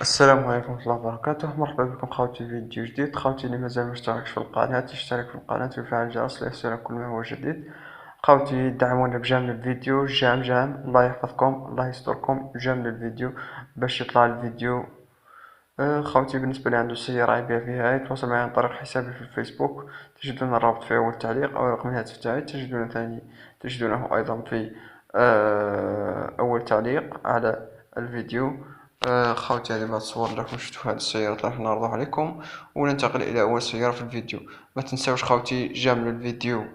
السلام عليكم ورحمة الله وبركاته. مرحبا بكم خوتي في فيديو جديد. خوتي اللي مازال مشتركش في القناة يشترك في القناة ويفعل الجرس ليصلك كل ما هو جديد. خوتي دعمونا بجمل الفيديو، جام الله يحفظكم، الله يستركم، جمل الفيديو باش يطلع الفيديو. خوتي بالنسبة اللي عنده سيارة يبيع فيها يتواصل معي عن طريق حسابي في الفيسبوك، تجدون الرابط في أول تعليق، أو رقم الهاتف تاعي تجدونه أيضا في أول تعليق على الفيديو. خوتي هذه بعض الصور اللي راكم شفتوا في هذه السيارة اللي راح نعرضها عليكم، وننتقل إلى أول سيارة في الفيديو. ما تنساوش خوتي جملوا الفيديو.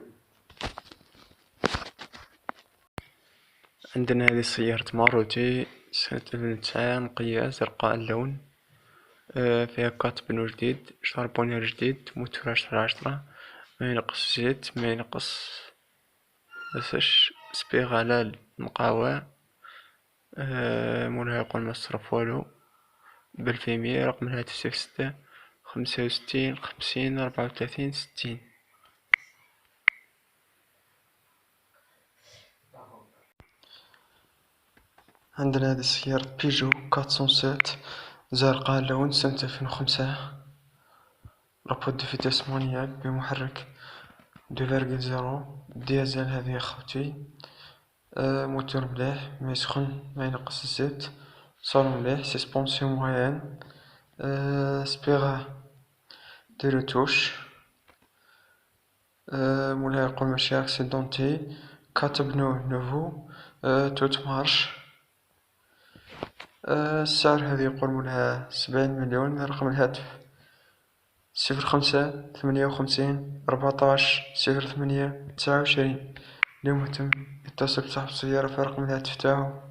عندنا هذه سيارة ماروتي سنة 2009 نقية زرقاء اللون، فيها كات بنو جديد، شاربونير جديد، موتور 10/10، ما ينقص زيت، ما ينقص بسش سبيغ على المقاوى. مولاها يقول ما صرف والو بالفيمية. رقم الهاتف 06 65 50 34 60. عندنا هذه السيارة بيجو 407 زرقاء اللون سنة 2005، رابط دي فيتيس مانيال بمحرك 2.0 ديزل. هذه خوتي موتور مليح، ما يسخن، ما ينقص الزيت، صالون مليح، سسبونسيون مويان، سبيغا دي روتوش. مولاها يقول ماشي اكسيدونتي، كات بنو نوفو، توت مارش. السعر هذه يقول مولاها 70 مليون. رقم الهاتف 05 58 14 08 29. اللي مهتم يتصل بصاحب السيارة في رقم الهاتف تاعو.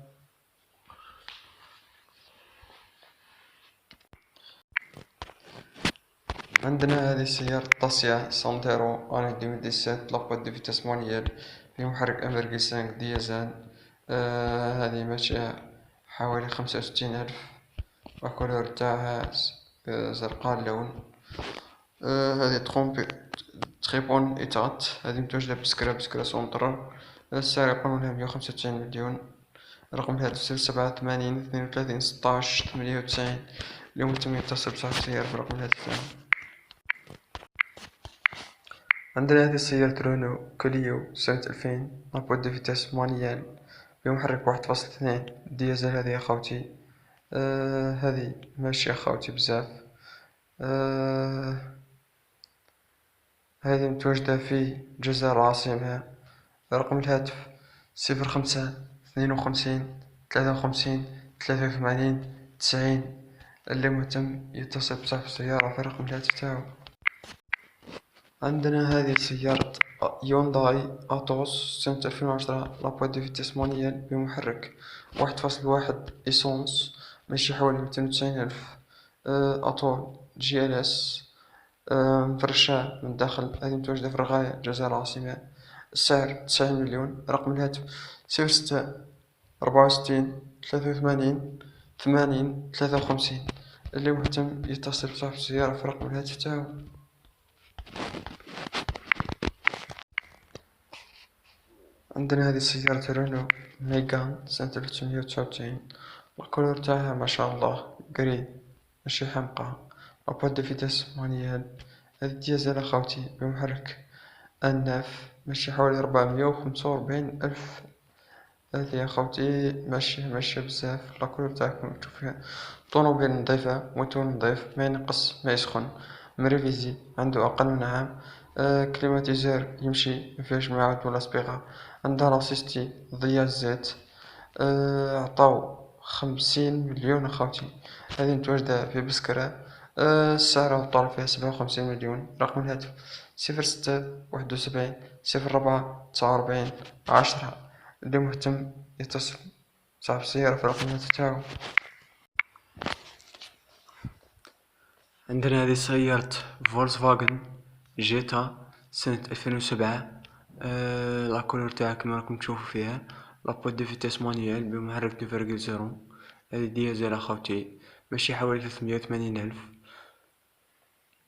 عندنا هذه السيارة داسيا سانديرو أنا 2017 لابوت دي فيتاس مانيال بمحرك أمريكي 5 ديزل. هذه ماشية حوالي 65 ألف، والكولور تاعها زرقاء اللون. هذه تخي بون إيتات، هذه متواجدة بسكرا سونترال. السعر يقولون لها 195 مليون. رقم الهاتف 07 80 32 16 98. اليوم تم يتصل بصاحب السيارة برقم الهاتف تاعو. عندنا هذه سيارة رونو كليو سنة 2000 لابوت دو فيتاس مانيال بمحرك 1.2 ديزل. هذه يا خوتي هذه ماشية خوتي بزاف. هذه متواجدة في الجزائر العاصمة. رقم الهاتف 05 52 53 83 90. اللي مهتم يتصل بصاحب السيارة في رقم الهاتف تاعو. عندنا هذه سيارة يونداي أتوس سنة 2010 لابوات دو فيتيس مانيال بمحرك 1.1 إيسونس، ماشي حوالي 290 ألف. أطول GLS، مفرشة من الداخل. هذه متواجدة في الرغاية الجزائر العاصمة. السعر 90 مليون. رقم الهاتف 06 64 83 80 53. اللي مهتم يتصل بصاحب السيارة في رقم الهاتف تاعو. عندنا هذه سيارة رونو ميغان سنة 1999. الكولور تاعها ما شاء الله جري، ماشي حمقى، لابوات دو فيتاس مانيال. هذه ديزل أخوتي بمحرك الناف، ماشي حوالي 445 ألف. هذه يا خوتي ماشية بزاف. لاكولور تاعكم تشوف فيها طوموبيل نظيفة، موتور نظيف، ما ينقص ما يسخن، مريفيزي، عنده أقل من عام. كليماتيزور يمشي مفيهش معاود ولا سبيغة. عندها لاسيستي ضياء الزيت. عطاو 50 مليون أخوتي. هذه متواجدة في بسكرة. السعر طالع فيها 57 مليون. رقم الهاتف 06 71 04 49 10. اللي مهتم يتصل صاحب السيارة في رقم الهاتف تاعو. عندنا هذه سيارة فولكسفاغن جيتا سنة 2007. لاكولور تاعها كما راكم تشوفوا فيها، لابوت دو فيتاس مانيال بمحرك 2.0. هذه ديزل أخوتي، ماشي حوالي 380 ألف.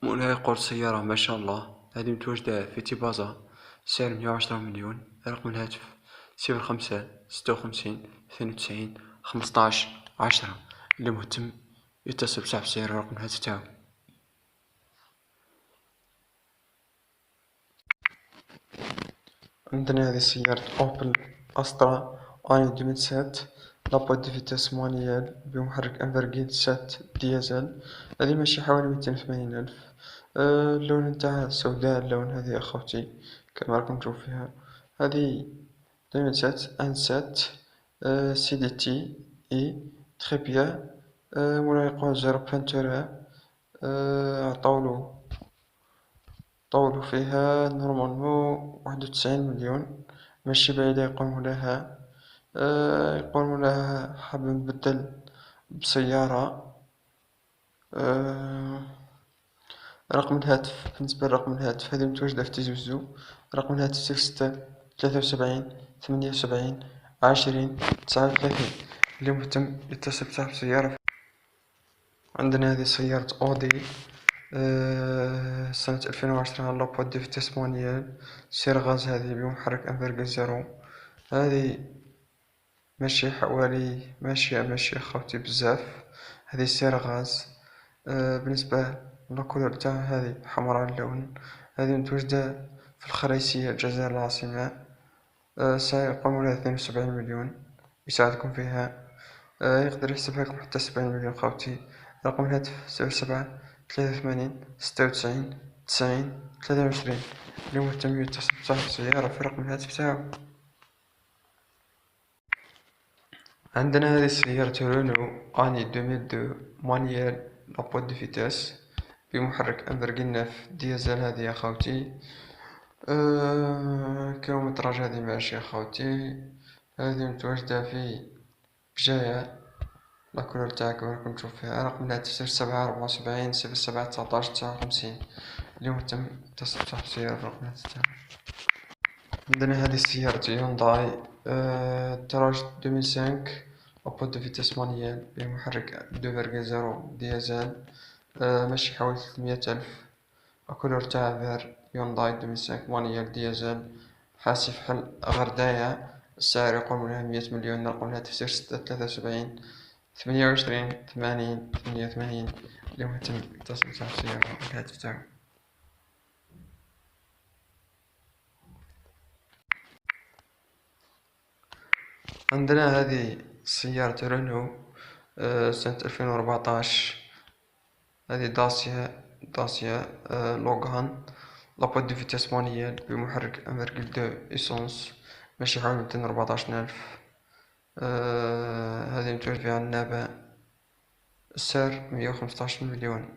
مولاها يقول السيارة ما شاء الله. هذه متواجدة في تيبازا، سعر 110 مليون. رقم الهاتف 05 56 92 15 10. اللي مهتم يتصل بصاحب السيارة رقم الهاتف تاعو. عندنا هذه سيارة أوبل أسترا أني 2007 لابوات دو فيتاس مانيال بمحرك 1.7 ديزل. هذه ماشي حوالي 280 ألف. اللون نتاعها سوداء، اللون هذه أخوتي كما راكم تشوفوا فيها. هذه 2007 أنسات سي دي تي إي تخي بيان. مولاي يقول جرب بانتورها. عطاولو فيها نورمالمون 91 مليون. ماشي بعيدة يقولوا لها. يقولوا لها حاب نبدل بسيارة. رقم الهاتف، بالنسبة لرقم الهاتف هذه متواجدة في تيزي وزو. رقم الهاتف 06 73 78 20 39. اللي مهتم يتصل بصاحب السيارة. عندنا هذه سيارة أودي سنة 2010 لابوات دي فيتاس مانيال سير غاز. هذه بمحرك 1.0. هذه ماشي خاوتي بزاف. هذه سير غاز. بالنسبة للكولور تاعها هذه حمراء اللون. هذه متواجدة في الخريسية الجزائر العاصمة. سعر يقوم لها 72 مليون. يساعدكم فيها. يقدر يحسبها لكم حتى 70 مليون خاوتي. رقم الهاتف 07 83 96 90 23. اللي مهتم يتصل بصاحب السيارة في رقم الهاتف تاعو. عندنا هذه السيارة رونو أني 2002 مانيال لابوات دو فيتاس بمحرك 1.9 ديزل. هذه يا خاوتي كيلومتراج هذه ماشي يا خاوتي. هذه متواجدة في بجاية. لاكولور تاعك كما راكم تشوفوا فيها. رقم الهاتف 07 74 07 19 59. اليوم تم تصل السيارة في رقم الهاتف تاعك. عندنا هذه السيارة يونداي تراج 2005 أبوات دو فيتاس مانيال بمحرك 2.0 ديزل. ماشي حوالي 300 ألف. الكولور تاعها فير. يونداي 2005 مانيال ديزل حاسي في حل غرداية. السعر يقوم لها 100 مليون. رقم الهاتف 06 73 28 80 88. اللي مهتم يتصل بصاحب السيارة الهاتف تاعو. عندنا هذه سيارة رينو سنة 2014. هذه داسيا لوغان لابوات دو فيتاس مانيال بمحرك 1.2 إيسونس. ماشي حوالي 214 ألف. هذه متواجد فيها النابة. السعر 115 مليون.